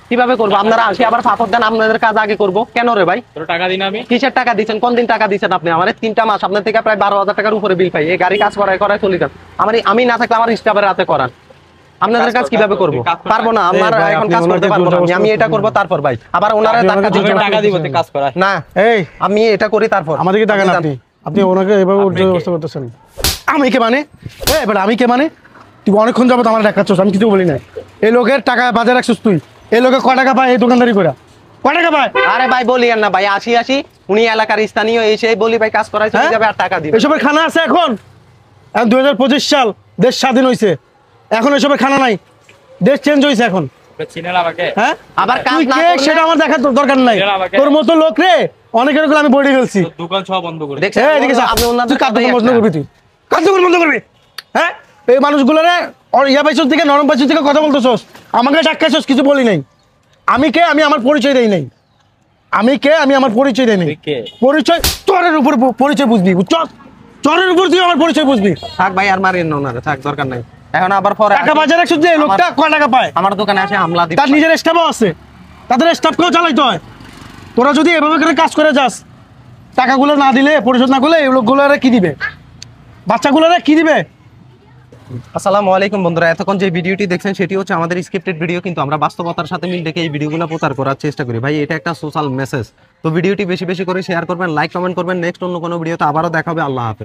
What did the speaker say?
কিভাবে করবো? আপনারা আসি আবার ফাফর দেন, আপনাদের কাজ আগে করবো কেন রে ভাই? টাকা দিন আমি কিসের টাকা দিচ্ছেন? কোন দিন টাকা দিচ্ছেন আপনি? আমার 3টা মাস আপনার থেকে প্রায় 12,000 টাকার উপরে বিল পাই। এই গাড়ি কাজ করায় চলে যান। আমি না থাকলে আমার স্টাফের রাতে করান। আপনাদের কাজ কিভাবে করবো? পারবো না, আমার এখন কাজ করতে পারবো না। আমি এটা করবো তারপর ভাই আবার ওনারা টাকা দিব কাজ করা না। এই আমি এটা করি তারপর আমাদেরকে টাকা না, আপনি ওনাকে এভাবে ব্যবস্থা করতেছেন। আমি কে মানে? এবার আমি কে মানে? তুই অনেকক্ষণ যাবো আমার দেখাচ্ছিস, আমি কিছু বলি না। এই লোকের টাকা বাজার রাখছিস তুই। এই লোকে ক টাকা পায় এই দোকানদারি করে? ক টাকা পায়? আরে ভাই বলি না ভাই, আসি উনি এলাকার স্থানীয় এসে বলি ভাই কাজ করাই চলে যাবে আর টাকা দিবে। এসবের খানা আছে এখন? 2025 সাল, দেশ স্বাধীন হয়েছে, এখন এসবের খানা নাই। দেশ চেঞ্জ হয়েছে এখন। হ্যাঁ আবার কাজ না সেটা আমার দেখার দরকার নাই। তোর মতো লোক রে অনেকের আমি বডি ফেলছি। দোকান সব বন্ধ করে দেখছেন আপনি ওনাদের কাজ বন্ধ করবি? তুই কাজ বন্ধ করবি? হ্যাঁ এই মানুষগুলোরে ইয়া পাইছস থেকে নরম পাইছস থেকে কথা বলতেছস, আমাকে ডাক্কাইছস, কিছু বলি নাই। আমি কে? আমি আমার পরিচয় দেই নাই। আমি কে? আমি আমার পরিচয় দেই নাই। পরিচয় চরের উপর পরিচয় বুঝবি, বুঝছস? চরের উপর তুই আমার পরিচয় বুঝবি। থাক ভাই আর মারিয়েন না ওনারে, থাক দরকার নাই। এখন আবার পরে টাকা বাজার রাখছিস যে লোকটা কয় টাকা পায়? আমার দোকানে আসে হামলা দিবে। তার নিজের স্টাফও আছে, তাদের স্টাফকেও চালাইতে হয়। তোরা যদি এভাবে করে কাজ করে যাস, টাকাগুলো না দিলে, পরিশোধ না করলে এই লোকগুলোরা কি দিবে? বাচ্চাগুলোরা কি দিবে? আসসালামু আলাইকুম বন্ধুরা, এতক্ষণ যে ভিডিওটি দেখছেন সেটি হচ্ছে আমাদের স্ক্রিপ্টেড ভিডিও, কিন্তু আমরা বাস্তবতার সাথে মিল রেখে এই ভিডিওগুলো প্রচার করার চেষ্টা করি। ভাই এটা একটা সোশ্যাল মেসেজ, তো ভিডিওটি বেশি বেশি করে শেয়ার করবেন, লাইক কমেন্ট করবেন। নেক্সট অন্য কোনো ভিডিওতে আবারও দেখা হবে। আল্লাহ হাফেজ।